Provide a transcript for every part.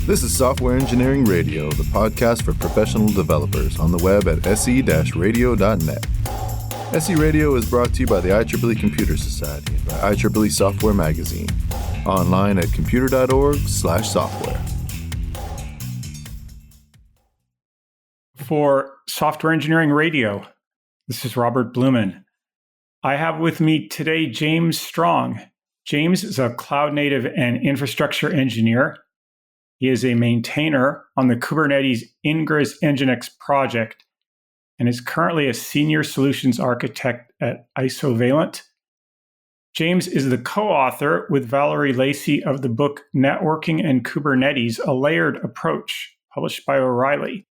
This is Software Engineering Radio, the podcast for professional developers on the web at se-radio.net. SE Radio is brought to you by the IEEE Computer Society and by IEEE Software Magazine. Online at computer.org/software. For Software Engineering Radio, this is Robert Blumen. I have with me today James Strong. James is a cloud-native and infrastructure engineer. He is a maintainer on the Kubernetes ingress-Nginx project and is currently a senior solutions architect at Isovalent. James is the co-author with Valerie Lacey of the book Networking and Kubernetes, A Layered Approach, published by O'Reilly.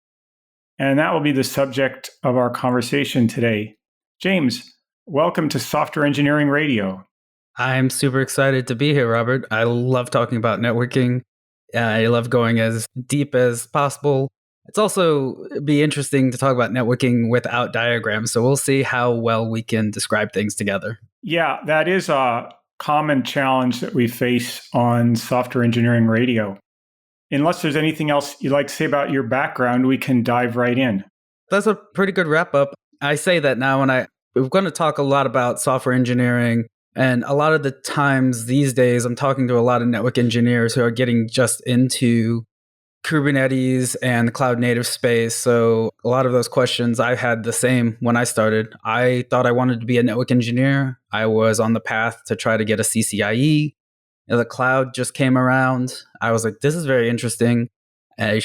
And that will be the subject of our conversation today. James, welcome to Software Engineering Radio. I'm super excited to be here, Robert. I love talking about networking. I love going as deep as possible. It's also be interesting to talk about networking without diagrams. So we'll see how well we can describe things together. Yeah, that is a common challenge that we face on Software Engineering Radio. Unless there's anything else you'd like to say about your background, we can dive right in. That's a pretty good wrap up. I say that now when we're going to talk a lot about software engineering. And a lot of the times these days, I'm talking to a lot of network engineers who are getting just into Kubernetes and the cloud native space. So a lot of those questions, I had the same when I started. I thought I wanted to be a network engineer. I was on the path to try to get a CCIE. The cloud just came around. I was like, this is very interesting. I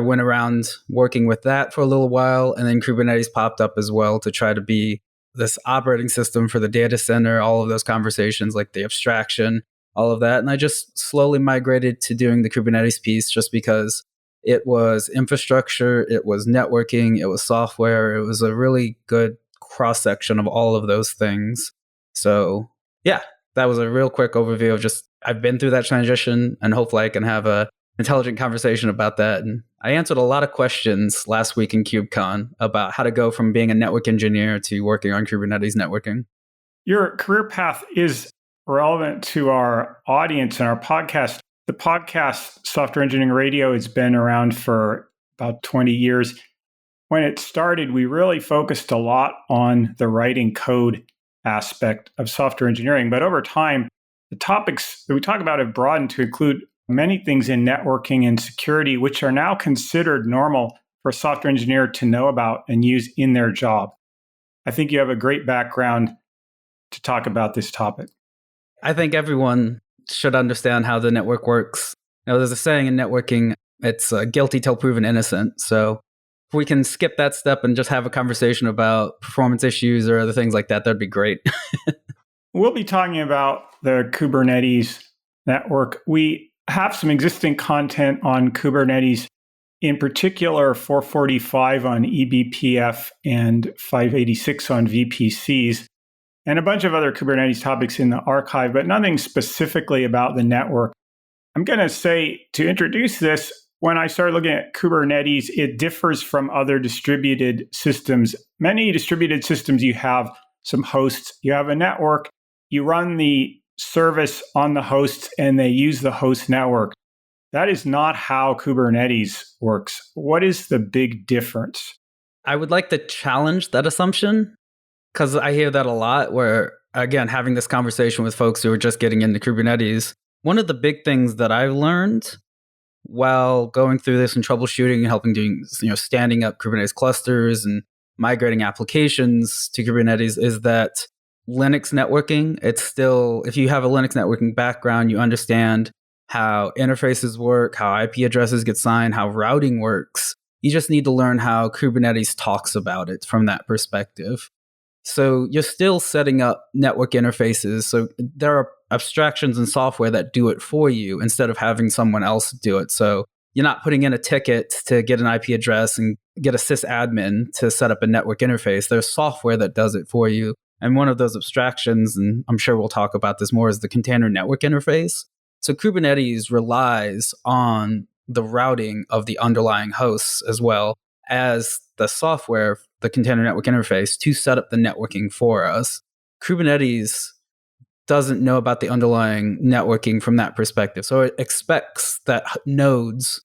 went around working with that for a little while. And then Kubernetes popped up as well to try to be this operating system for the data center, all of those conversations, like the abstraction, all of that. And I just slowly migrated to doing the Kubernetes piece just because it was infrastructure, it was networking, it was software. It was a really good cross-section of all of those things. So yeah, that was a real quick overview of just, I've been through that transition and hopefully I can have a intelligent conversation about that. And I answered a lot of questions last week in KubeCon about how to go from being a network engineer to working on Kubernetes networking. Your career path is relevant to our audience and our podcast. The podcast Software Engineering Radio has been around for about 20 years. When it started, we really focused a lot on the writing code aspect of software engineering. But over time, the topics that we talk about have broadened to include many things in networking and security, which are now considered normal for a software engineer to know about and use in their job. I think you have a great background to talk about this topic. I think everyone should understand how the network works. There's a saying in networking, it's guilty till proven innocent. So if we can skip that step and just have a conversation about performance issues or other things like that, that'd be great. We'll be talking about the Kubernetes network. We have some existing content on Kubernetes, in particular 445 on eBPF and 586 on VPCs, and a bunch of other Kubernetes topics in the archive, but nothing specifically about the network. I'm going to say, to introduce this, when I started looking at Kubernetes, it differs from other distributed systems. Many distributed systems, you have some hosts, you have a network, you run the service on the hosts and they use the host network. That is not how Kubernetes works. What is the big difference? I would like to challenge that assumption because I hear that a lot where, again, having this conversation with folks who are just getting into Kubernetes, one of the big things that I've learned while going through this and troubleshooting and helping doing, standing up Kubernetes clusters and migrating applications to Kubernetes is that Linux networking, it's still, if you have a Linux networking background, you understand how interfaces work, how IP addresses get signed, how routing works. You just need to learn how Kubernetes talks about it from that perspective. So you're still setting up network interfaces. So there are abstractions and software that do it for you instead of having someone else do it. So you're not putting in a ticket to get an IP address and get a sysadmin to set up a network interface. There's software that does it for you. And one of those abstractions, and I'm sure we'll talk about this more, is the container network interface. So Kubernetes relies on the routing of the underlying hosts as well as the software, the container network interface, to set up the networking for us. Kubernetes doesn't know about the underlying networking from that perspective. So it expects that nodes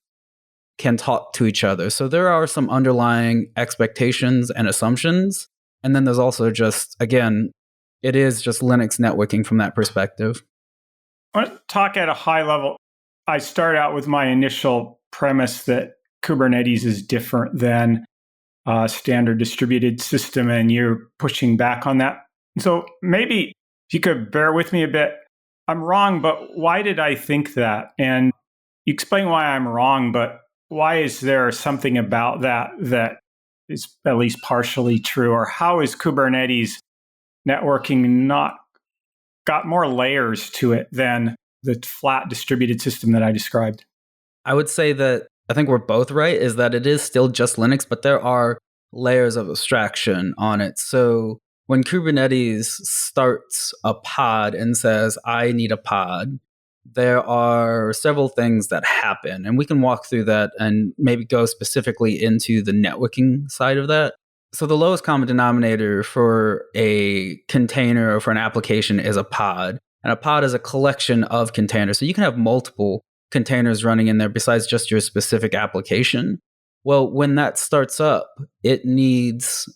can talk to each other. So there are some underlying expectations and assumptions. And then there's also just, again, it is just Linux networking from that perspective. I want to talk at a high level. I start out with my initial premise that Kubernetes is different than a standard distributed system, and you're pushing back on that. So maybe if you could bear with me a bit. I'm wrong, but why did I think that? And you explain why I'm wrong, but why is there something about that that is at least partially true? Or how is Kubernetes networking not got more layers to it than the flat distributed system that I described? I would say that I think we're both right, is that it is still just Linux, but there are layers of abstraction on it. So when Kubernetes starts a pod and says, I need a pod, there are several things that happen. And we can walk through that and maybe go specifically into the networking side of that. So the lowest common denominator for a container or for an application is a pod. And a pod is a collection of containers. So you can have multiple containers running in there besides just your specific application. Well, when that starts up, it needs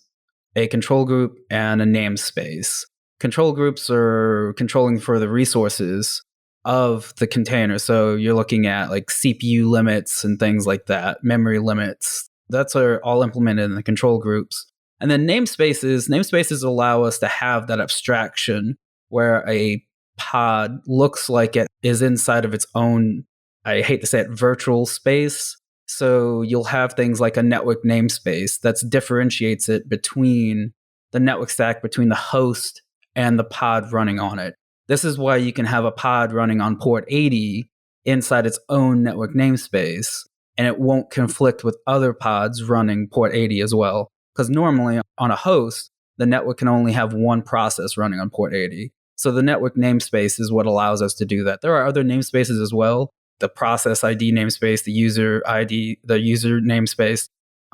a control group and a namespace. Control groups are controlling for the resources of the container. So you're looking at like CPU limits and things like that, memory limits. That's all implemented in the control groups. And then namespaces allow us to have that abstraction where a pod looks like it is inside of its own, I hate to say it, virtual space. So you'll have things like a network namespace that differentiates it between the network stack, between the host and the pod running on it. This is why you can have a pod running on port 80 inside its own network namespace, and it won't conflict with other pods running port 80 as well. Because normally on a host, the network can only have one process running on port 80. So the network namespace is what allows us to do that. There are other namespaces as well. The process ID namespace, the user ID, the user namespace.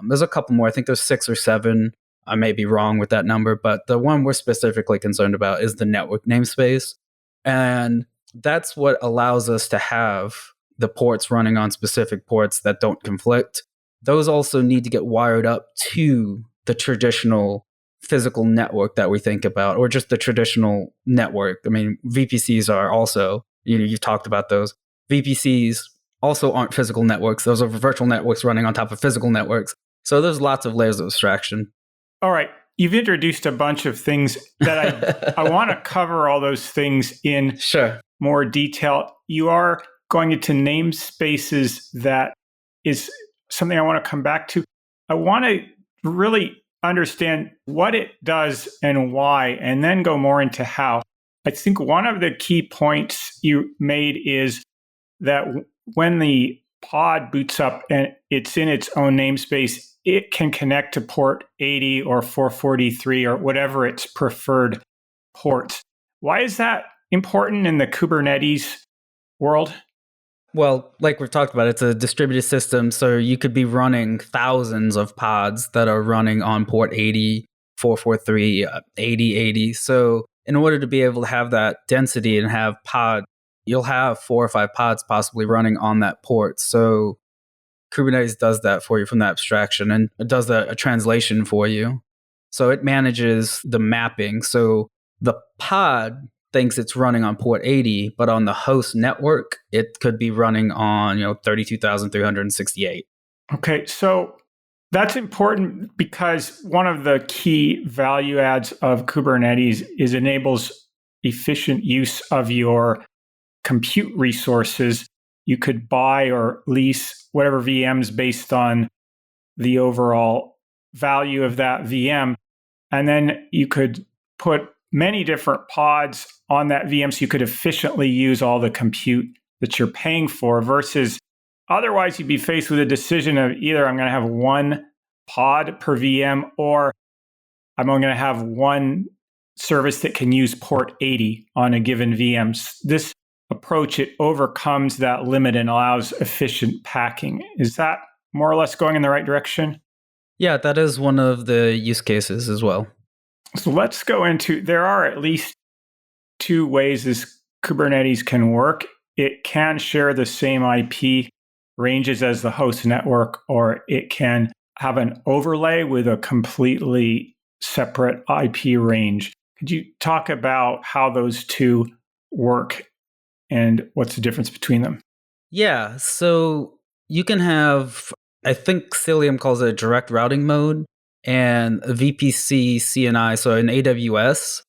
There's a couple more. I think there's 6 or 7. I may be wrong with that number, but the one we're specifically concerned about is the network namespace. And that's what allows us to have the ports running on specific ports that don't conflict. Those also need to get wired up to the traditional physical network that we think about, or just the traditional network. I mean, VPCs are also, you've talked about those. VPCs also aren't physical networks. Those are virtual networks running on top of physical networks. So there's lots of layers of abstraction. All right. You've introduced a bunch of things that I want to cover all those things in more detail. You are going into namespaces. That is something I want to come back to. I want to really understand what it does and why, and then go more into how. I think one of the key points you made is that when the pod boots up and it's in its own namespace, it can connect to port 80 or 443 or whatever its preferred ports. Why is that important in the Kubernetes world? Well, like we've talked about, it's a distributed system. So you could be running thousands of pods that are running on port 80, 443, 8080. So in order to be able to have that density and have you'll have 4 or 5 pods possibly running on that port. So Kubernetes does that for you from the abstraction, and it does a translation for you. So it manages the mapping. So the pod thinks it's running on port 80, but on the host network, it could be running on 32,368. Okay, so that's important because one of the key value adds of Kubernetes is enables efficient use of your compute resources. You could buy or lease whatever VMs based on the overall value of that VM. And then you could put many different pods on that VM so you could efficiently use all the compute that you're paying for, versus otherwise you'd be faced with a decision of either I'm going to have one pod per VM or I'm only going to have one service that can use port 80 on a given VM. This approach, it overcomes that limit and allows efficient packing. Is that more or less going in the right direction? Yeah, that is one of the use cases as well. So let's go into, there are at least two ways this Kubernetes can work. It can share the same IP ranges as the host network, or it can have an overlay with a completely separate IP range. Could you talk about how those two work and what's the difference between them? Yeah, so you can have, I think Cilium calls it a direct routing mode, and a VPC CNI, so in AWS,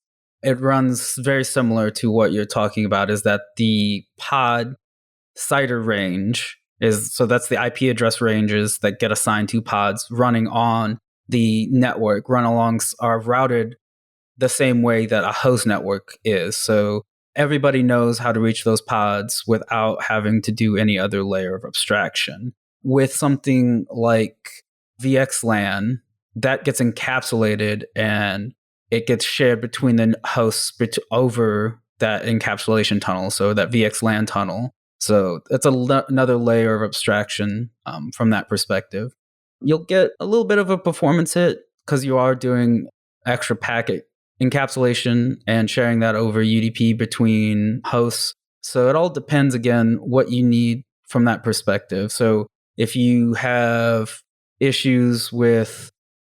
it runs very similar to what you're talking about, is that the pod CIDR range is, so that's the IP address ranges that get assigned to pods running on the network, are routed the same way that a host network is. So everybody knows how to reach those pods without having to do any other layer of abstraction. With something like VXLAN, that gets encapsulated and it gets shared between the hosts over that encapsulation tunnel, so that VXLAN tunnel. So it's another layer of abstraction from that perspective. You'll get a little bit of a performance hit because you are doing extra packet encapsulation and sharing that over UDP between hosts. So it all depends, again, what you need from that perspective. So if you have issues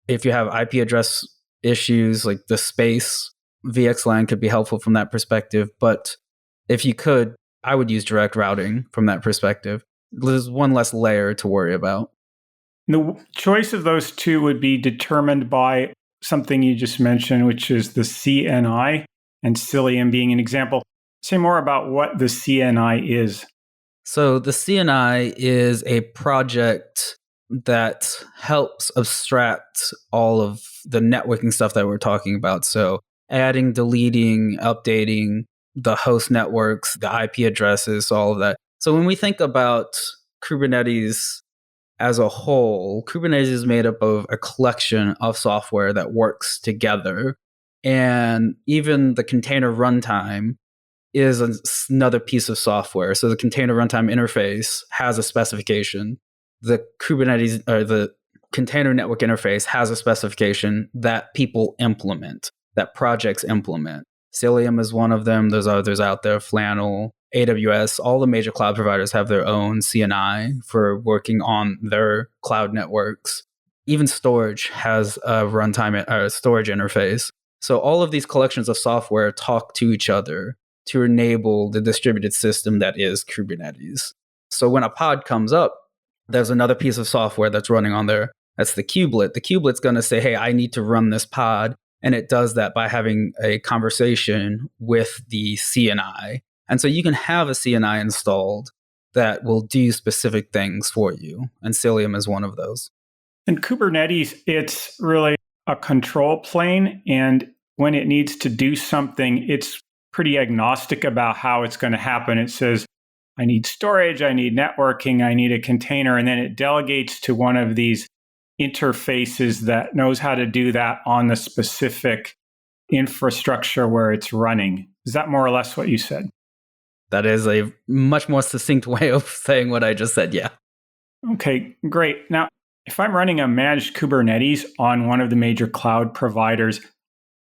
if you have IP address issues like the space, VXLAN could be helpful from that perspective. But if you could, I would use direct routing from that perspective. There's one less layer to worry about. The choice of those two would be determined by something you just mentioned, which is the CNI, and Cilium being an example. Say more about what the CNI is. So the CNI is a project that helps abstract all of the networking stuff that we're talking about. So adding, deleting, updating the host networks, the IP addresses, all of that. So when we think about Kubernetes as a whole, Kubernetes is made up of a collection of software that works together. And even the container runtime is another piece of software. So the container runtime interface has a specification. The Kubernetes or the container network interface has a specification that people implement, that projects implement. Cilium is one of them. There's others out there, Flannel, AWS, all the major cloud providers have their own CNI for working on their cloud networks. Even storage has a runtime or a storage interface. So all of these collections of software talk to each other to enable the distributed system that is Kubernetes. So when a pod comes up, there's another piece of software that's running on there. That's the kubelet. The kubelet's going to say, hey, I need to run this pod. And it does that by having a conversation with the CNI. And so you can have a CNI installed that will do specific things for you. And Cilium is one of those. In Kubernetes, it's really a control plane. And when it needs to do something, it's pretty agnostic about how it's going to happen. It says, I need storage, I need networking, I need a container. And then it delegates to one of these interfaces that knows how to do that on the specific infrastructure where it's running. Is that more or less what you said? That is a much more succinct way of saying what I just said, yeah. Okay, great. Now, if I'm running a managed Kubernetes on one of the major cloud providers,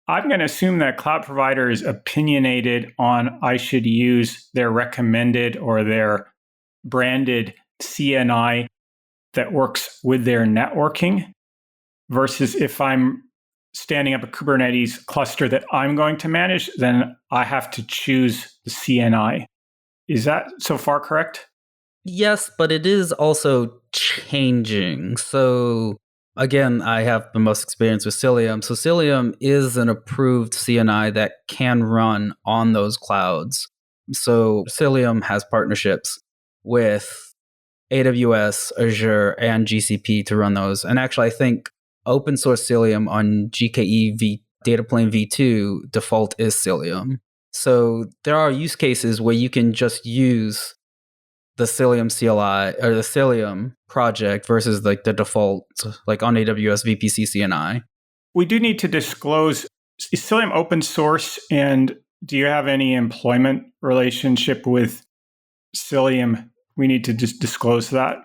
I'm going to assume that cloud provider is opinionated on I should use their recommended or their branded CNI that works with their networking, versus if I'm standing up a Kubernetes cluster that I'm going to manage, then I have to choose the CNI. Is that so far correct? Yes, but it is also changing. So again, I have the most experience with Cilium. So Cilium is an approved CNI that can run on those clouds. So Cilium has partnerships with AWS, Azure, and GCP to run those. And actually, I think open source Cilium on GKE Dataplane v2 default is Cilium. So there are use cases where you can just use the Cilium CLI or the Cilium project versus like the default, like on AWS VPC CNI. We do need to disclose, is Cilium open source, and do you have any employment relationship with Cilium? We need to just disclose that.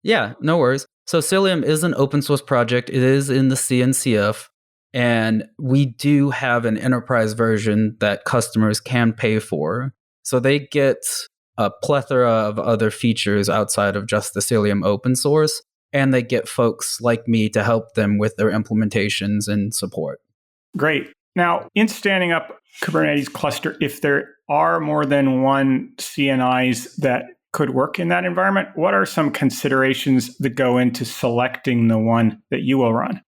Yeah, no worries. So Cilium is an open source project. It is in the CNCF. And we do have an enterprise version that customers can pay for. So they get a plethora of other features outside of just the Cilium open source. And they get folks like me to help them with their implementations and support. Great. Now, in standing up Kubernetes cluster, if there are more than one CNIs that could work in that environment, what are some considerations that go into selecting the one that you will run?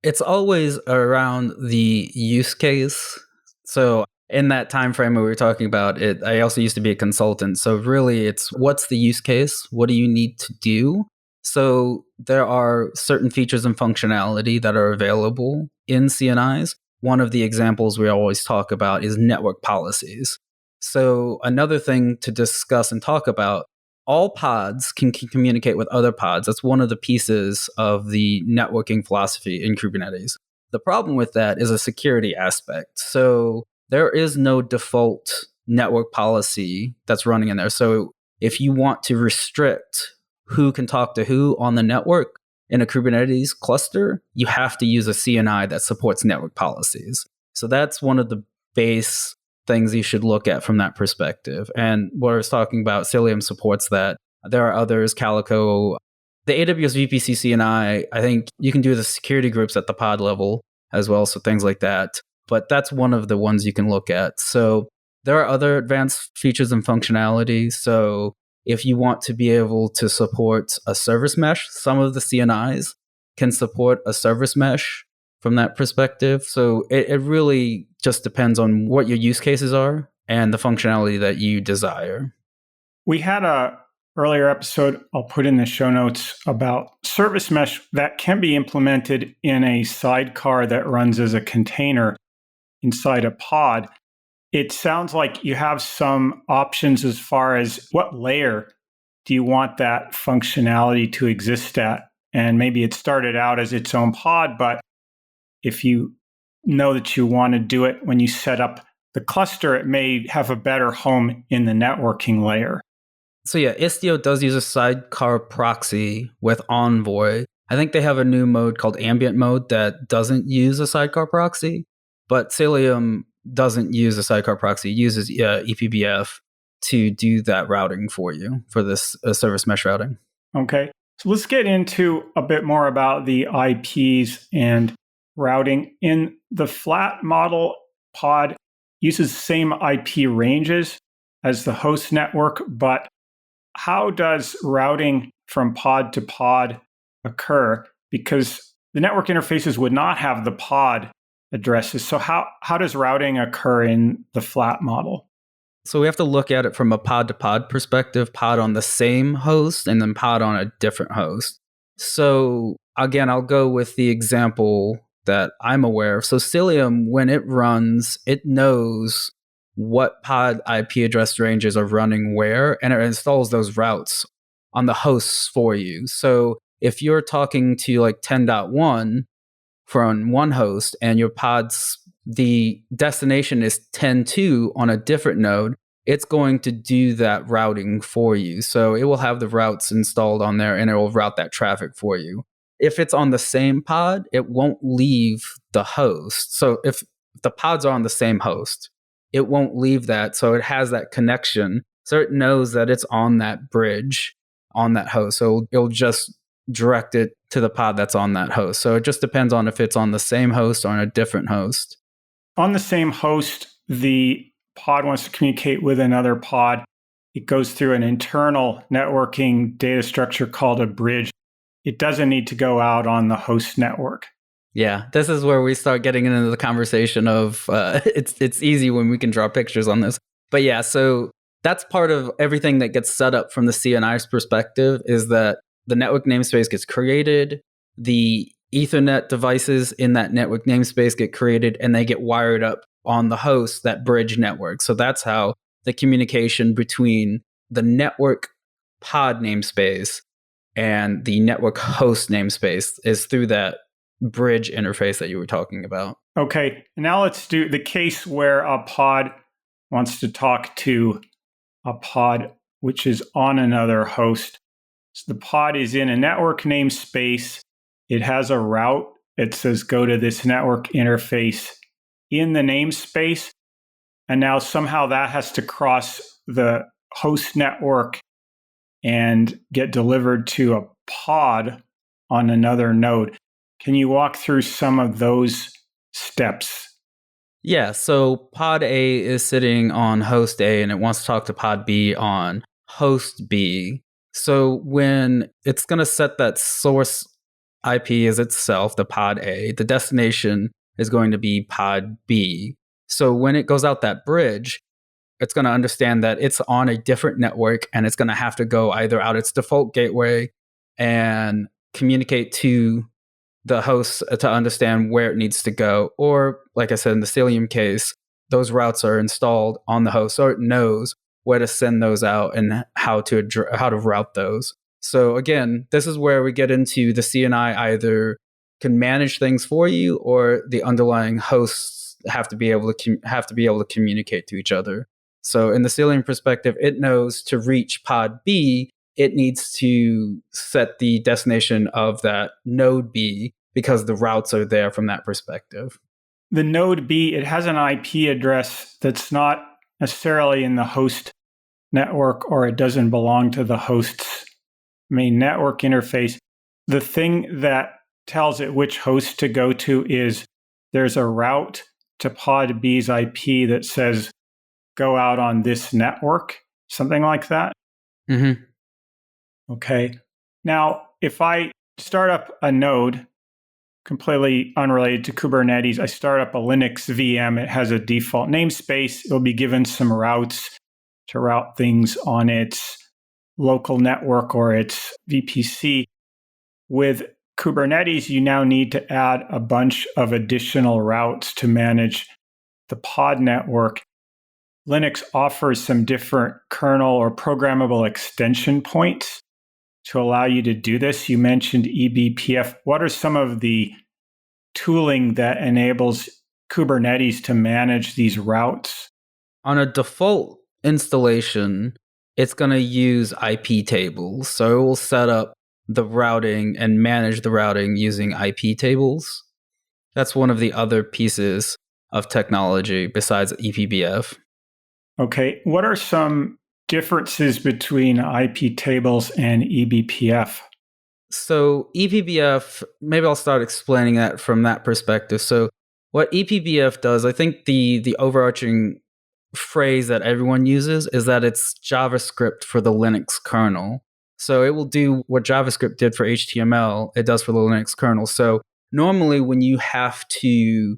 It's always around the use case. So in that time frame we were talking about it, I also used to be a consultant. So really it's what's the use case? What do you need to do? So there are certain features and functionality that are available in CNIs. One of the examples we always talk about is network policies. So another thing to discuss and talk about, all pods can communicate with other pods. That's one of the pieces of the networking philosophy in Kubernetes. The problem with that is a security aspect. So there is no default network policy that's running in there. So if you want to restrict who can talk to who on the network in a Kubernetes cluster, you have to use a CNI that supports network policies. So that's one of the base things you should look at from that perspective. And what I was talking about, Cilium supports that. There are others, Calico. The AWS VPC CNI, I think you can do the security groups at the pod level as well, so things like that. But that's one of the ones you can look at. So there are other advanced features and functionality. So if you want to be able to support a service mesh, some of the CNIs can support a service mesh from that perspective. So it really just depends on what your use cases are and the functionality that you desire. We had a earlier episode, I'll put in the show notes, about service mesh that can be implemented in a sidecar that runs as a container inside a pod. It sounds like you have some options as far as what layer do you want that functionality to exist at. And maybe it started out as its own pod, but if you know that you want to do it when you set up the cluster, it may have a better home in the networking layer. So yeah, Istio does use a sidecar proxy with Envoy. I think they have a new mode called ambient mode that doesn't use a sidecar proxy, but Cilium doesn't use a sidecar proxy. It uses eBPF to do that routing for you for this service mesh routing. Okay, so let's get into a bit more about the IPs and routing. In the flat model, pod uses the same IP ranges as the host network, but how does routing from pod to pod occur? Because the network interfaces would not have the pod addresses. So how does routing occur in the flat model? So we have to look at it from a pod to pod perspective, pod on the same host and then pod on a different host. So again, I'll go with the example that I'm aware of. So Cilium, when it runs, it knows what pod IP address ranges are running where, and it installs those routes on the hosts for you. So if you're talking to like 10.1 from one host and your pod's the destination is 10.2 on a different node, it's going to do that routing for you. So it will have the routes installed on there and it will route that traffic for you. If it's on the same pod, it won't leave the host. So if the pods are on the same host, it won't leave that. So it has that connection. So it knows that it's on that bridge on that host. So it'll just direct it to the pod that's on that host. So it just depends on if it's on the same host or on a different host. On the same host, the pod wants to communicate with another pod. It goes through an internal networking data structure called a bridge. It doesn't need to go out on the host network. Yeah, this is where we start getting into the conversation of it's easy when we can draw pictures on this. But yeah, so that's part of everything that gets set up from the CNI's perspective is that the network namespace gets created, the Ethernet devices in that network namespace get created, and they get wired up on the host, that bridge network. So that's how the communication between the network pod namespace and the network host namespace is through that bridge interface that you were talking about. Okay, now let's do the case where a pod wants to talk to a pod which is on another host. So the pod is in a network namespace. It has a route it says go to this network interface in the namespace. And now somehow that has to cross the host network and get delivered to a pod on another node. Can you walk through some of those steps? Yeah, so pod A is sitting on host A and it wants to talk to pod B on host B. So when it's going to set that source IP as itself, the pod A, the destination is going to be pod B. So when it goes out that bridge, it's going to understand that it's on a different network and it's going to have to go either out its default gateway and communicate to the host to understand where it needs to go. Or, like I said, in the Cilium case, those routes are installed on the host, so it knows where to send those out and how to route those. So again, this is where we get into the CNI either can manage things for you, or the underlying hosts have to be able to communicate to each other. So in the Cilium perspective, it knows to reach pod B, it needs to set the destination of that node B because the routes are there from that perspective. The node B, it has an IP address that's not necessarily in the host network, or it doesn't belong to the host's main network interface. The thing that tells it which host to go to is there's a route to pod B's IP that says go out on this network, something like that. Mm-hmm. Okay. Now, if I start up a node completely unrelated to Kubernetes, I start up a Linux VM. It has a default namespace. It'll be given some routes to route things on its local network or its VPC. With Kubernetes, you now need to add a bunch of additional routes to manage the pod network. Linux offers some different kernel or programmable extension points to allow you to do this. You mentioned eBPF. What are some of the tooling that enables Kubernetes to manage these routes? On a default installation, it's going to use IP tables. So it will set up the routing and manage the routing using IP tables. That's one of the other pieces of technology besides eBPF. Okay, what are some differences between IP tables and eBPF? So eBPF, maybe I'll start explaining that from that perspective. So what eBPF does, I think the overarching phrase that everyone uses is that it's JavaScript for the Linux kernel. So it will do what JavaScript did for HTML, it does for the Linux kernel. So normally when you have to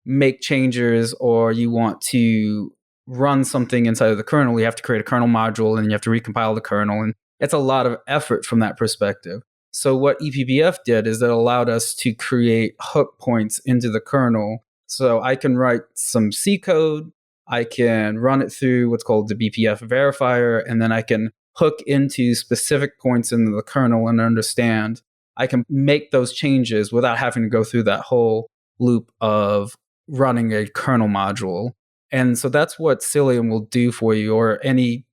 make changes or you want to run something inside of the kernel, you have to create a kernel module and you have to recompile the kernel. And it's a lot of effort from that perspective. So what eBPF did is it allowed us to create hook points into the kernel. So I can write some C code, I can run it through what's called the BPF verifier, and then I can hook into specific points in the kernel and understand. I can make those changes without having to go through that whole loop of running a kernel module. And so that's what Cilium will do for you, or any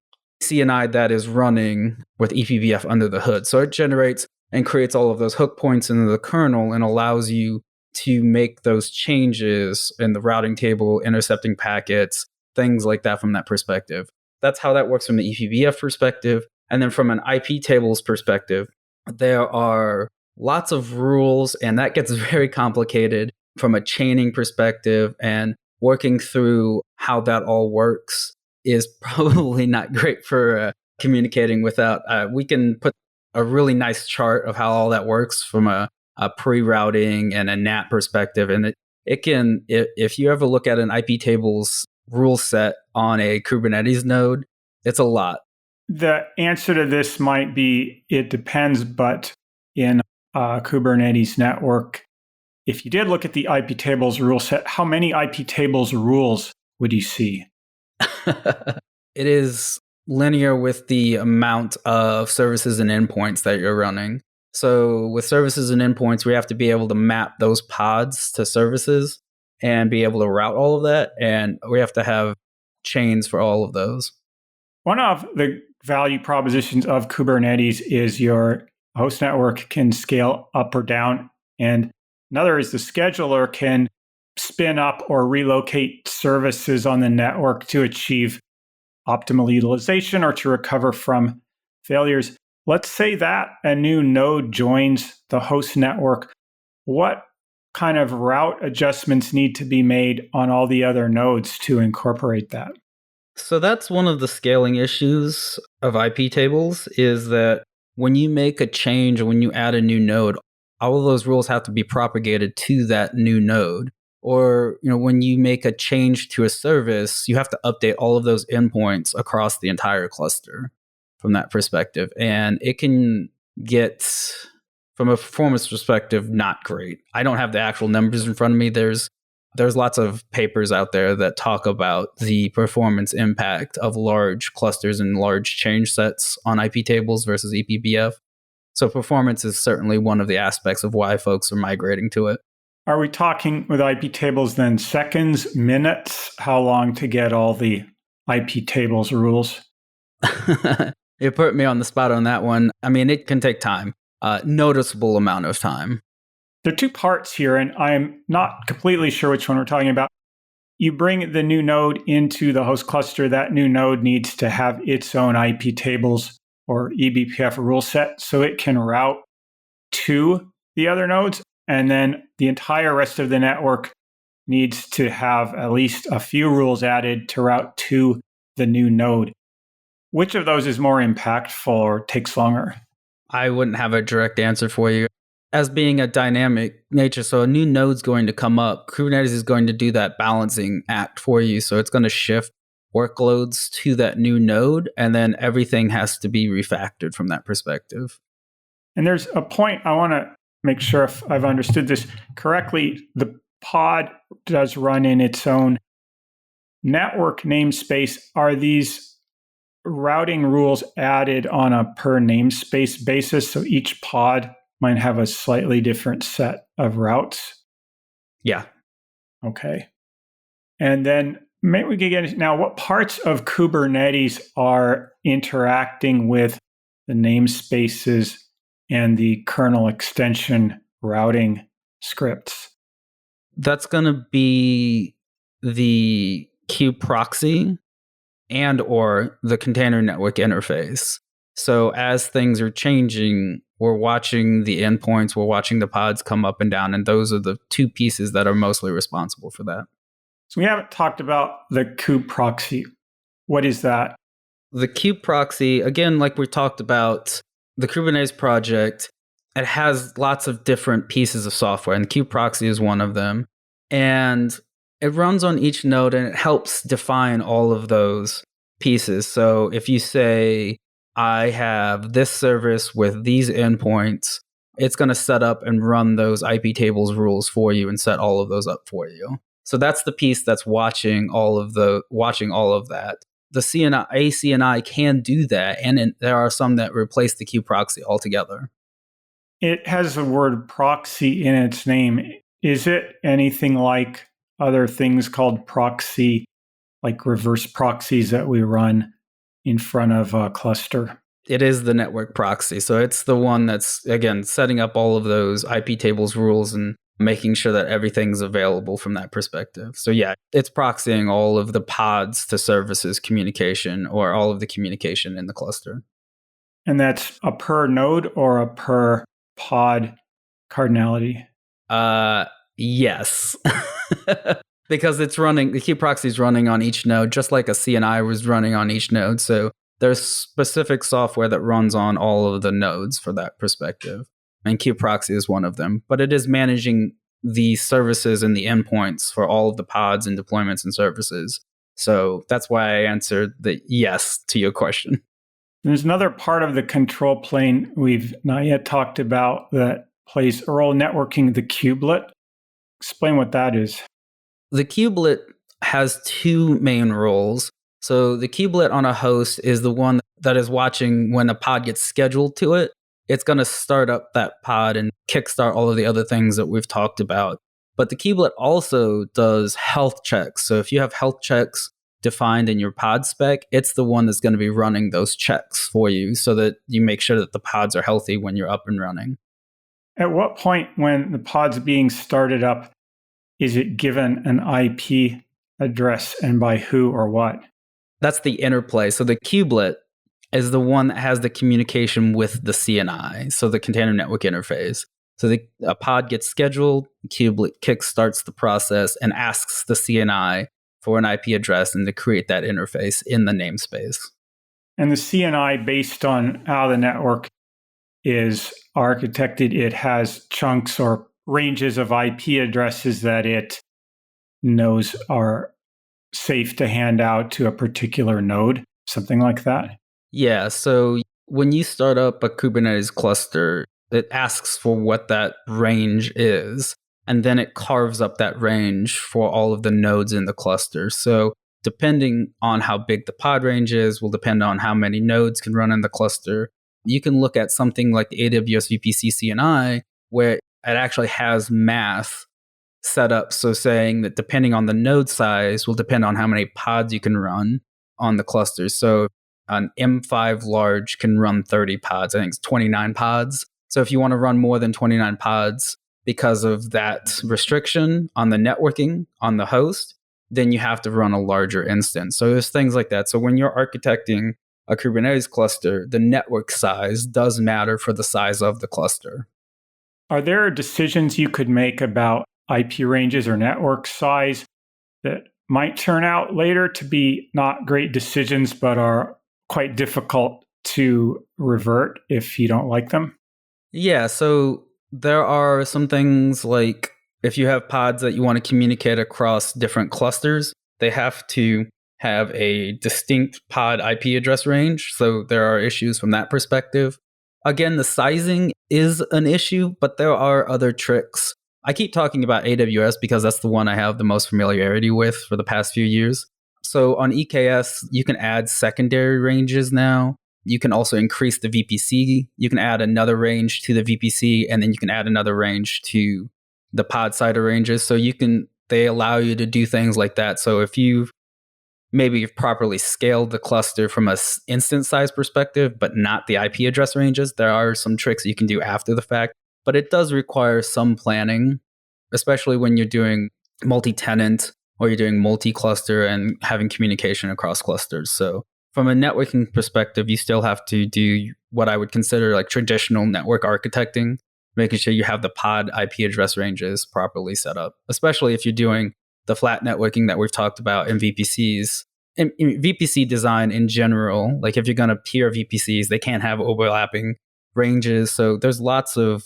CNI that is running with eBPF under the hood. So it generates and creates all of those hook points into the kernel and allows you to make those changes in the routing table, intercepting packets, things like that from that perspective. That's how that works from the eBPF perspective. And then from an IP tables perspective, there are lots of rules, and that gets very complicated from a chaining perspective, and working through how that all works is probably not great for communicating without. We can put a really nice chart of how all that works from a pre-routing and a NAT perspective. And it can, if you ever look at an IP tables rule set on a Kubernetes node, it's a lot. The answer to this might be it depends, but in a Kubernetes network, if you did look at the IP tables rule set, how many IP tables rules would you see? It is linear with the amount of services and endpoints that you're running. So with services and endpoints, we have to be able to map those pods to services and be able to route all of that. And we have to have chains for all of those. One of the value propositions of Kubernetes is your host network can scale up or down. And Another is the scheduler can spin up or relocate services on the network to achieve optimal utilization or to recover from failures. Let's say that a new node joins the host network. What kind of route adjustments need to be made on all the other nodes to incorporate that? So that's one of the scaling issues of IP tables, is that when you make a change or when you add a new node, all of those rules have to be propagated to that new node. Or, when you make a change to a service, you have to update all of those endpoints across the entire cluster from that perspective. And it can get, from a performance perspective, not great. I don't have the actual numbers in front of me. There's lots of papers out there that talk about the performance impact of large clusters and large change sets on IP tables versus eBPF. So performance is certainly one of the aspects of why folks are migrating to it. Are we talking with IP tables then seconds, minutes? How long to get all the IP tables rules? You put me on the spot on that one. I mean, it can take time, noticeable amount of time. There are two parts here, and I'm not completely sure which one we're talking about. You bring the new node into the host cluster. That new node needs to have its own IP tables or eBPF rule set so it can route to the other nodes. And then the entire rest of the network needs to have at least a few rules added to route to the new node. Which of those is more impactful or takes longer? I wouldn't have a direct answer for you. As being a dynamic nature, so a new node's going to come up. Kubernetes is going to do that balancing act for you. So it's going to shift workloads to that new node, and then everything has to be refactored from that perspective. And there's a point I want to make sure if I've understood this correctly. The pod does run in its own network namespace. Are these routing rules added on a per namespace basis? So each pod might have a slightly different set of routes? Yeah. Okay. And then maybe we can get into now what parts of Kubernetes are interacting with the namespaces and the kernel extension routing scripts? That's going to be the kubeproxy and or the container network interface. So as things are changing, we're watching the endpoints, we're watching the pods come up and down, and those are the two pieces that are mostly responsible for that. So we haven't talked about the kubeproxy. What is that? The kubeproxy, again, like we talked about, the Kubernetes project, it has lots of different pieces of software, and kubeproxy is one of them. And it runs on each node, and it helps define all of those pieces. So if you say, I have this service with these endpoints, it's going to set up and run those IP tables rules for you and set all of those up for you. So that's the piece that's watching all of that. The CNI can do that, and there are some that replace the kubeproxy altogether. It has the word proxy in its name. Is it anything like other things called proxy, like reverse proxies that we run in front of a cluster? It is the network proxy. So it's the one that's, again, setting up all of those IP tables rules and making sure that everything's available from that perspective. So yeah, it's proxying all of the pods to services communication or all of the communication in the cluster. And that's a per node or a per pod cardinality? Yes. Because it's running, the kubeproxy is running on each node, just like a CNI was running on each node. So there's specific software that runs on all of the nodes for that perspective. And kubeproxy is one of them. But it is managing the services and the endpoints for all of the pods and deployments and services. So that's why I answered the yes to your question. There's another part of the control plane we've not yet talked about that plays a role, networking the kubelet. Explain what that is. The kubelet has two main roles. So the kubelet on a host is the one that is watching when a pod gets scheduled to it. It's going to start up that pod and kickstart all of the other things that we've talked about. But the kubelet also does health checks. So if you have health checks defined in your pod spec, it's the one that's going to be running those checks for you so that you make sure that the pods are healthy when you're up and running. At what point when the pod's being started up is it given an IP address, and by who or what? That's the interplay. So the kubelet is the one that has the communication with the CNI, so the container network interface. So a pod gets scheduled, the kubelet kickstarts the process and asks the CNI for an IP address and to create that interface in the namespace. And the CNI, based on how the network is architected, it has chunks or ranges of IP addresses that it knows are safe to hand out to a particular node, something like that? Yeah, so when you start up a Kubernetes cluster, it asks for what that range is, and then it carves up that range for all of the nodes in the cluster. So depending on how big the pod range is, will depend on how many nodes can run in the cluster. You can look at something like the AWS VPC CNI, where it actually has math set up. So saying that depending on the node size will depend on how many pods you can run on the cluster. So an M5 large can run 30 pods. I think it's 29 pods. So if you want to run more than 29 pods because of that restriction on the networking on the host, then you have to run a larger instance. So there's things like that. So when you're architecting a Kubernetes cluster, the network size does matter for the size of the cluster. Are there decisions you could make about IP ranges or network size that might turn out later to be not great decisions, but are quite difficult to revert if you don't like them? Yeah, so there are some things like if you have pods that you want to communicate across different clusters, they have to have a distinct pod IP address range. So there are issues from that perspective. Again, the sizing is an issue, but there are other tricks. I keep talking about AWS because that's the one I have the most familiarity with for the past few years. So on EKS, you can add secondary ranges now. You can also increase the VPC. You can add another range to the VPC, and then you can add another range to the pod CIDR ranges. So they allow you to do things like that. So if you've properly scaled the cluster from a instance size perspective, but not the IP address ranges, there are some tricks you can do after the fact. But it does require some planning, especially when you're doing multi-tenant or you're doing multi-cluster and having communication across clusters. So from a networking perspective, you still have to do what I would consider like traditional network architecting, making sure you have the pod IP address ranges properly set up, especially if you're doing the flat networking that we've talked about in VPCs. In VPC design in general, like if you're going to peer VPCs, they can't have overlapping ranges. So there's lots of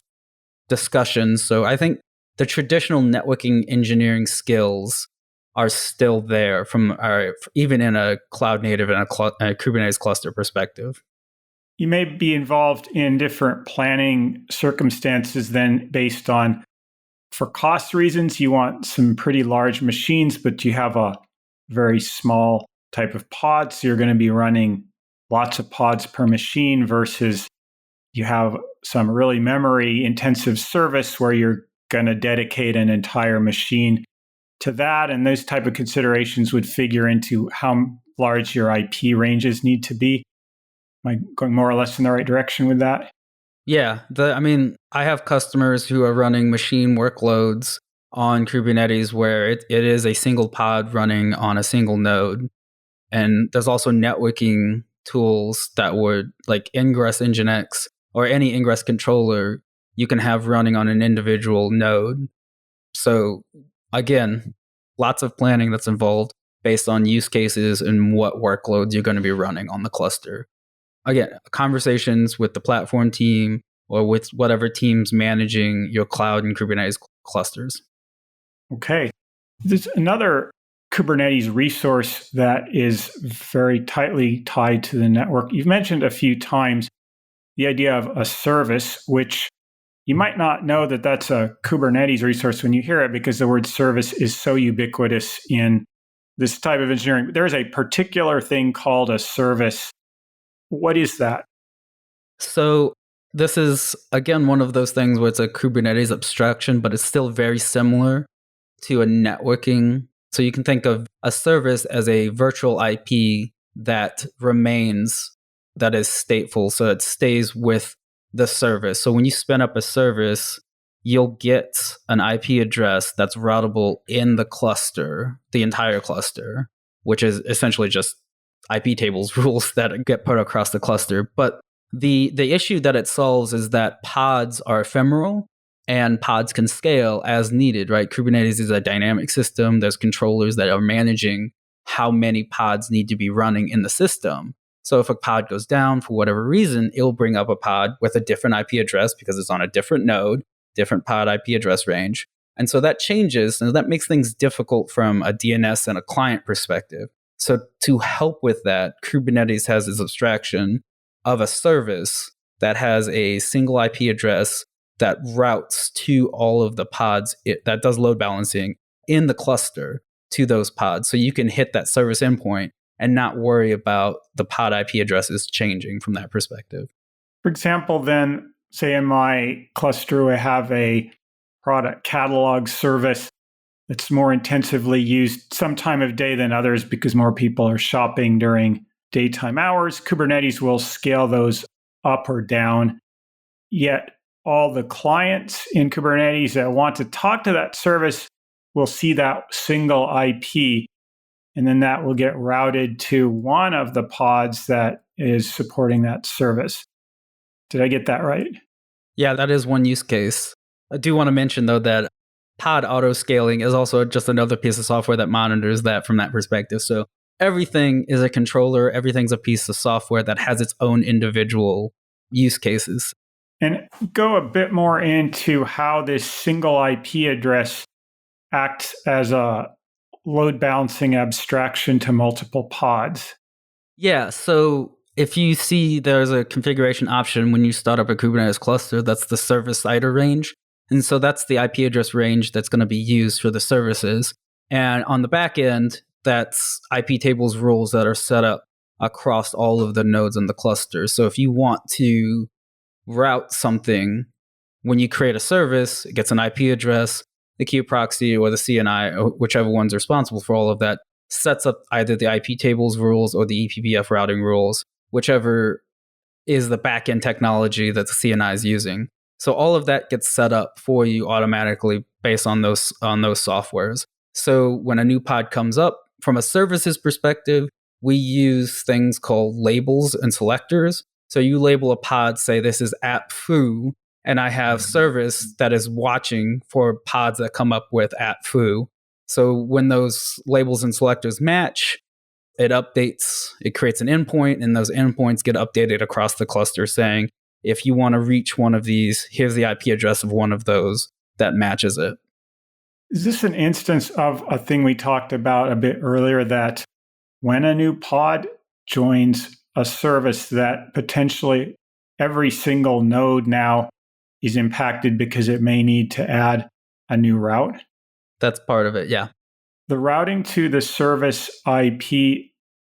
discussions. So I think the traditional networking engineering skills are still there even in a cloud native and a Kubernetes cluster perspective. You may be involved in different planning circumstances then based on, for cost reasons, you want some pretty large machines, but you have a very small type of pod. So you're going to be running lots of pods per machine versus you have some really memory intensive service where you're going to dedicate an entire machine to that. And those type of considerations would figure into how large your IP ranges need to be. Am I going more or less in the right direction with that? Yeah. I have customers who are running machine workloads on Kubernetes where it is a single pod running on a single node. And there's also networking tools that would, like ingress-Nginx or any ingress controller, you can have running on an individual node. So again, lots of planning that's involved based on use cases and what workloads you're going to be running on the cluster. Again, conversations with the platform team or with whatever team's managing your cloud and Kubernetes clusters. Okay. There's another Kubernetes resource that is very tightly tied to the network. You've mentioned a few times the idea of a service, which you might not know that that's a Kubernetes resource when you hear it because the word service is so ubiquitous in this type of engineering. There is a particular thing called a service. What is that? So this is, again, one of those things where it's a Kubernetes abstraction, but it's still very similar to a networking. So you can think of a service as a virtual IP that remains, that is stateful. So it stays with the service. So when you spin up a service, you'll get an IP address that's routable in the cluster, the entire cluster, which is essentially just IP tables rules that get put across the cluster. But the issue that it solves is that pods are ephemeral and pods can scale as needed, right? Kubernetes is a dynamic system. There's controllers that are managing how many pods need to be running in the system. So if a pod goes down for whatever reason, it'll bring up a pod with a different IP address because it's on a different node, different pod IP address range. And so that changes, and that makes things difficult from a DNS and a client perspective. So to help with that, Kubernetes has this abstraction of a service that has a single IP address that routes to all of the pods, that does load balancing in the cluster to those pods. So you can hit that service endpoint and not worry about the pod IP addresses changing from that perspective. For example, then, say in my cluster, I have a product catalog service that's more intensively used some time of day than others because more people are shopping during daytime hours. Kubernetes will scale those up or down. Yet all the clients in Kubernetes that want to talk to that service will see that single IP, and then that will get routed to one of the pods that is supporting that service. Did I get that right? Yeah, that is one use case. I do want to mention, though, that pod auto-scaling is also just another piece of software that monitors that from that perspective. So everything is a controller. Everything's a piece of software that has its own individual use cases. And go a bit more into how this single IP address acts as a load balancing abstraction to multiple pods. Yeah, so if you see there's a configuration option when you start up a Kubernetes cluster, that's the service CIDR range. And so that's the IP address range that's going to be used for the services. And on the back end, that's IP tables rules that are set up across all of the nodes in the cluster. So if you want to route something, when you create a service, it gets an IP address, the kube proxy or the CNI, or whichever one's responsible for all of that, sets up either the IP tables rules or the eBPF routing rules, whichever is the backend technology that the CNI is using. So all of that gets set up for you automatically based on those softwares. So when a new pod comes up, from a services perspective, we use things called labels and selectors. So you label a pod, say this is app foo, and I have service that is watching for pods that come up with app foo. So when those labels and selectors match, it updates, it creates an endpoint, and those endpoints get updated across the cluster saying, if you want to reach one of these, here's the IP address of one of those that matches it. Is this an instance of a thing we talked about a bit earlier, that when a new pod joins a service, that potentially every single node now is impacted because it may need to add a new route? That's part of it, yeah. The routing to the service IP,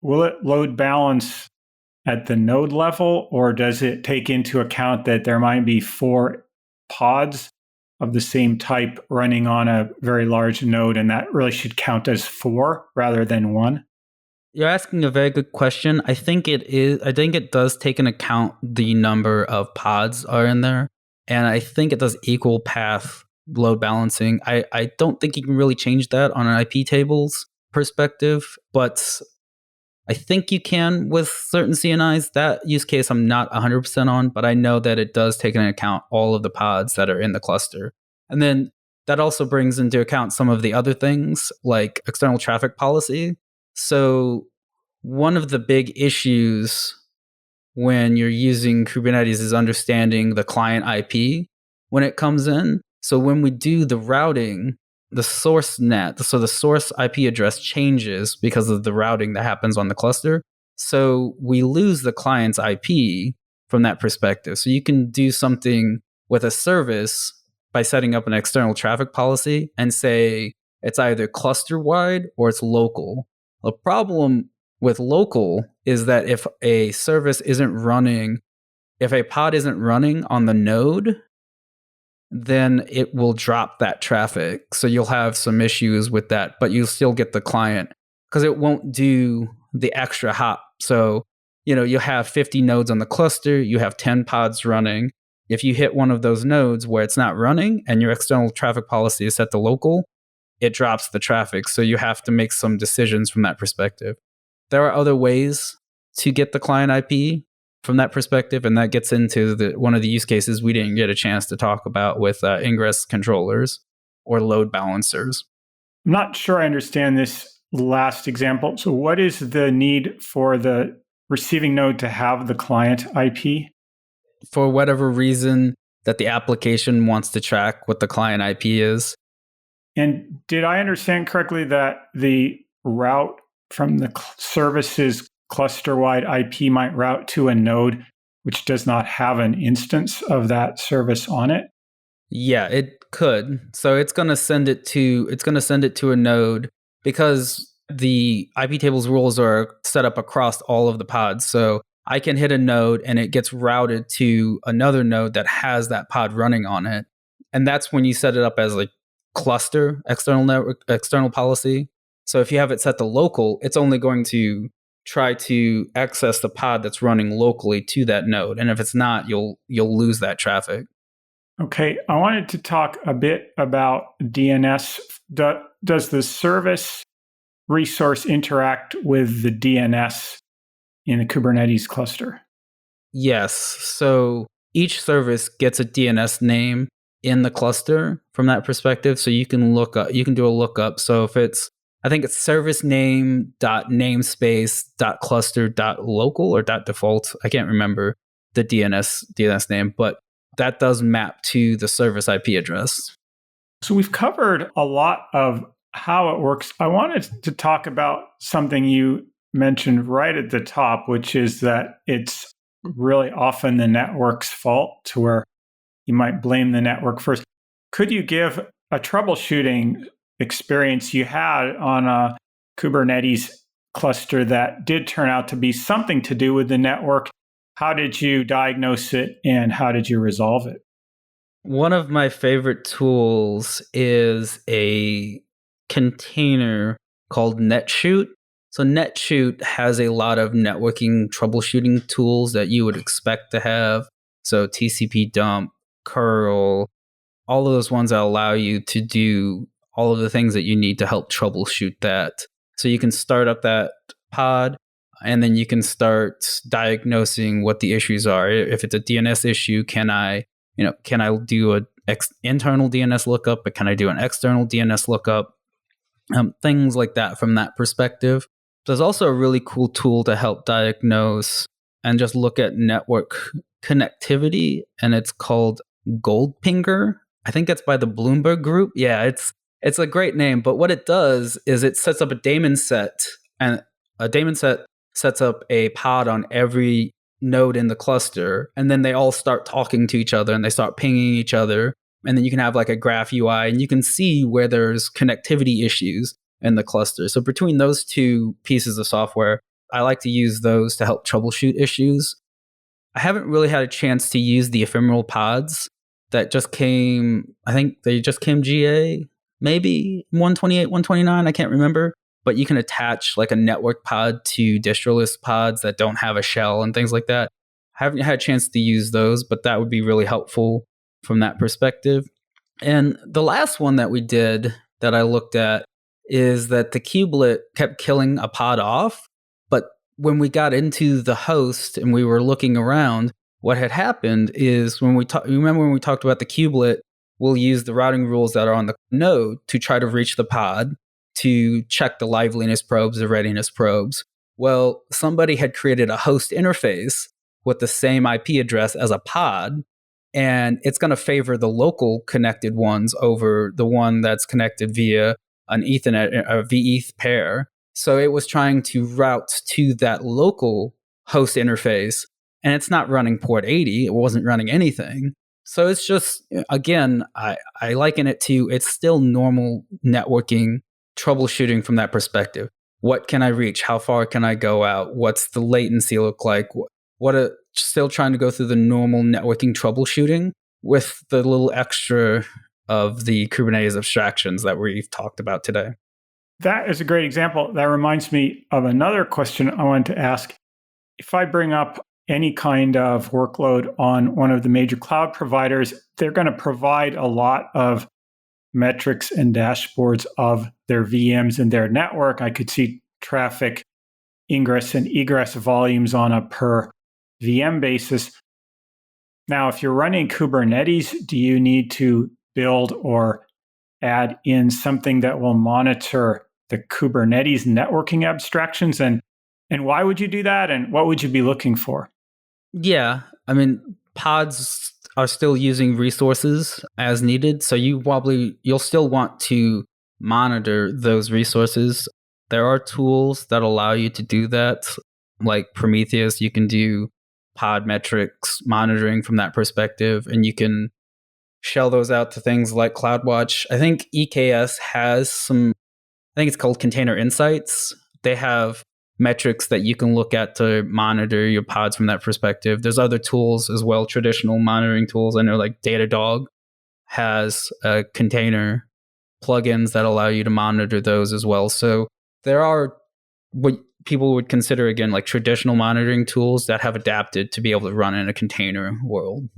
will it load balance at the node level, or does it take into account that there might be 4 pods of the same type running on a very large node, and that really should count as 4 rather than 1? You're asking a very good question. I think it does take into account the number of pods are in there, and I think it does equal path load balancing. I don't think you can really change that on an IP tables perspective, but I think you can with certain CNIs. That use case I'm not 100% on, but I know that it does take into account all of the pods that are in the cluster. And then that also brings into account some of the other things like external traffic policy. So one of the big issues when you're using Kubernetes is understanding the client IP when it comes in. So when we do the routing, the source net, so the source IP address changes because of the routing that happens on the cluster. So we lose the client's IP from that perspective. So you can do something with a service by setting up an external traffic policy and say it's either cluster-wide or it's local. The problem with local is that if a service isn't running, if a pod isn't running on the node, then it will drop that traffic. So you'll have some issues with that, but you'll still get the client because it won't do the extra hop. So, you have 50 nodes on the cluster, you have 10 pods running, if you hit one of those nodes where it's not running and your external traffic policy is set to local, it drops the traffic. So you have to make some decisions from that perspective. There are other ways to get the client IP from that perspective, and that gets into one of the use cases we didn't get a chance to talk about with ingress controllers or load balancers. I'm not sure I understand this last example. So what is the need for the receiving node to have the client IP? For whatever reason that the application wants to track what the client IP is. And did I understand correctly that the route from the services cluster-wide IP might route to a node which does not have an instance of that service on it? Yeah, it could. So it's going to send it to a node because the IP tables rules are set up across all of the pods. So I can hit a node and it gets routed to another node that has that pod running on it. And that's when you set it up as like cluster external network, external policy. So if you have it set to local, it's only going to try to access the pod that's running locally to that node. And if it's not, you'll lose that traffic. Okay, I wanted to talk a bit about DNS. Does the service resource interact with the DNS in the Kubernetes cluster? Yes. So each service gets a DNS name in the cluster from that perspective. So you can do a lookup. So if it's, I think it's service name .namespace.cluster.local or .default. I can't remember the DNS name, but that does map to the service IP address. So we've covered a lot of how it works. I wanted to talk about something you mentioned right at the top, which is that it's really often the network's fault, to where you might blame the network first. Could you give a troubleshooting experience you had on a Kubernetes cluster that did turn out to be something to do with the network? How did you diagnose it and how did you resolve it? One of my favorite tools is a container called NetShoot. So NetShoot has a lot of networking troubleshooting tools that you would expect to have. So TCP dump, curl, all of those ones that allow you to do all of the things that you need to help troubleshoot that. So you can start up that pod and then you can start diagnosing what the issues are. If it's a DNS issue, can I do an internal DNS lookup, but can I do an external DNS lookup? Things like that from that perspective. There's also a really cool tool to help diagnose and just look at network connectivity, and it's called Goldpinger. I think it's by the Bloomberg Group. Yeah, it's a great name, but what it does is it sets up a daemon set, and a daemon set sets up a pod on every node in the cluster, and then they all start talking to each other and they start pinging each other. And then you can have like a graph UI and you can see where there's connectivity issues in the cluster. So between those two pieces of software, I like to use those to help troubleshoot issues. I haven't really had a chance to use the ephemeral pods that just came, I think they just came GA, maybe 128, 129, I can't remember. But you can attach like a network pod to distrolist pods that don't have a shell and things like that. I haven't had a chance to use those, but that would be really helpful from that perspective. And the last one that we did that I looked at is that the kubelet kept killing a pod off. But when we got into the host and we were looking around, what had happened is remember when we talked about the kubelet, we'll use the routing rules that are on the node to try to reach the pod, to check the liveliness probes, the readiness probes. Well, somebody had created a host interface with the same IP address as a pod, and it's going to favor the local connected ones over the one that's connected via an Ethernet, a vEth pair. So it was trying to route to that local host interface, and it's not running port 80. It wasn't running anything. So it's just, again, I liken it to, it's still normal networking troubleshooting from that perspective. What can I reach? How far can I go out? What's the latency look like? Still trying to go through the normal networking troubleshooting with the little extra of the Kubernetes abstractions that we've talked about today. That is a great example. That reminds me of another question I wanted to ask. If I bring up any kind of workload on one of the major cloud providers, they're going to provide a lot of metrics and dashboards of their VMs and their network. I could see traffic, ingress and egress volumes on a per VM basis. Now, if you're running Kubernetes, do you need to build or add in something that will monitor the Kubernetes networking abstractions? And why would you do that? And what would you be looking for? Yeah, I mean, pods are still using resources as needed, so you'll still want to monitor those resources. There are tools that allow you to do that, like Prometheus. You can do pod metrics monitoring from that perspective, and you can shell those out to things like CloudWatch. I think EKS has some, I think it's called Container Insights. They have metrics that you can look at to monitor your pods from that perspective. There's other tools as well, traditional monitoring tools. I know like Datadog has container plugins that allow you to monitor those as well. So there are what people would consider, again, like traditional monitoring tools that have adapted to be able to run in a container world.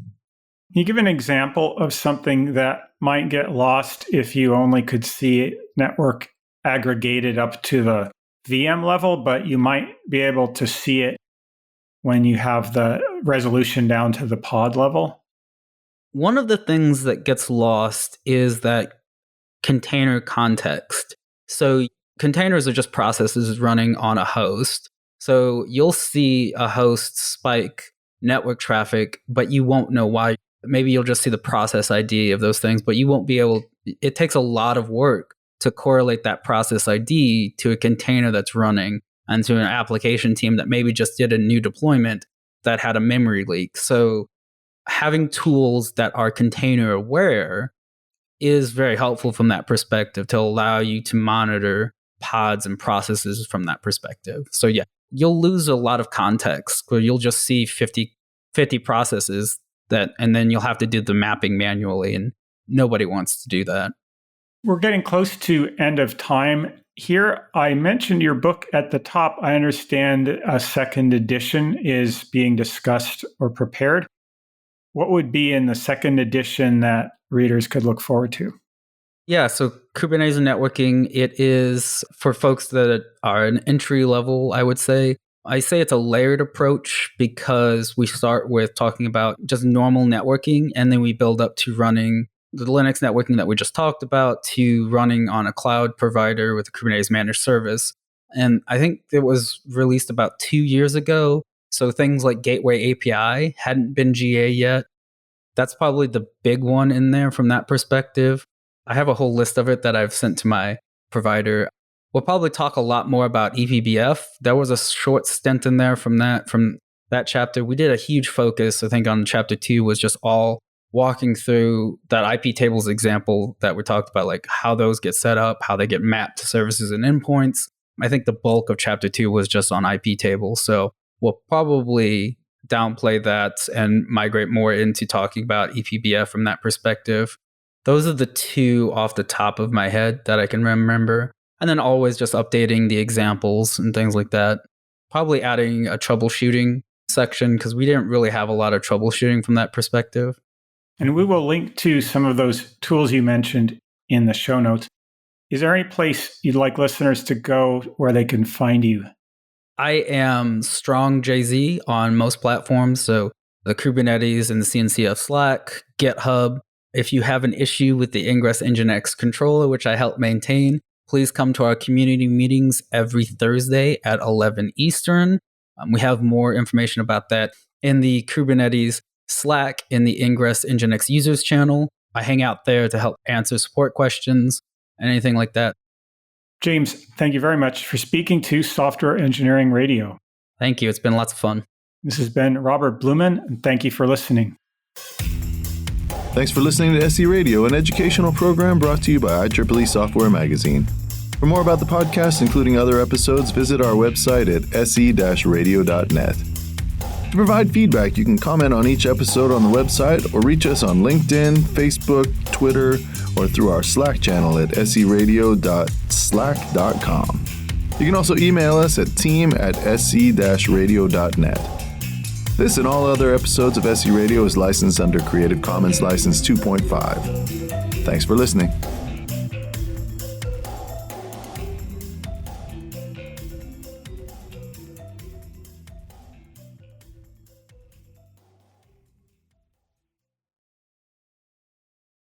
Can you give an example of something that might get lost if you only could see network aggregated up to the VM level, but you might be able to see it when you have the resolution down to the pod level? One of the things that gets lost is that container context. So containers are just processes running on a host. So you'll see a host spike network traffic, but you won't know why. Maybe you'll just see the process ID of those things, but you won't be able, it takes a lot of work to correlate that process ID to a container that's running and to an application team that maybe just did a new deployment that had a memory leak. So having tools that are container aware is very helpful from that perspective to allow you to monitor pods and processes from that perspective. So yeah, you'll lose a lot of context where you'll just see 50 processes and then you'll have to do the mapping manually, and nobody wants to do that. We're getting close to end of time here. I mentioned your book at the top. I understand a second edition is being discussed or prepared. What would be in the second edition that readers could look forward to? Yeah, so Kubernetes and networking, it is for folks that are an entry level, I would say. I say it's a layered approach because we start with talking about just normal networking, and then we build up to running the Linux networking that we just talked about to running on a cloud provider with a Kubernetes managed service. And I think it was released about 2 years ago. So things like Gateway API hadn't been GA yet. That's probably the big one in there from that perspective. I have a whole list of it that I've sent to my provider. We'll probably talk a lot more about eBPF. There was a short stint in there from that chapter. We did a huge focus, I think, on chapter 2 was just all walking through that IP tables example that we talked about, like how those get set up, how they get mapped to services and endpoints. I think the bulk of chapter 2 was just on IP tables. So we'll probably downplay that and migrate more into talking about eBPF from that perspective. Those are the two off the top of my head that I can remember. And then always just updating the examples and things like that. Probably adding a troubleshooting section because we didn't really have a lot of troubleshooting from that perspective. And we will link to some of those tools you mentioned in the show notes. Is there any place you'd like listeners to go where they can find you? I am strong JZ on most platforms. So the Kubernetes and the CNCF Slack, GitHub. If you have an issue with the ingress-Nginx controller, which I help maintain, please come to our community meetings every Thursday at 11 Eastern. We have more information about that in the Kubernetes Slack in the ingress-Nginx users channel. I hang out there to help answer support questions and anything like that. James, thank you very much for speaking to Software Engineering Radio. Thank you. It's been lots of fun. This has been Robert Blumen, and thank you for listening. Thanks for listening to SE Radio, an educational program brought to you by IEEE Software Magazine. For more about the podcast, including other episodes, visit our website at se-radio.net. To provide feedback, you can comment on each episode on the website or reach us on LinkedIn, Facebook, Twitter, or through our Slack channel at seradio.slack.com. You can also email us at team@se-radio.net. This and all other episodes of SE Radio is licensed under Creative Commons License 2.5. Thanks for listening.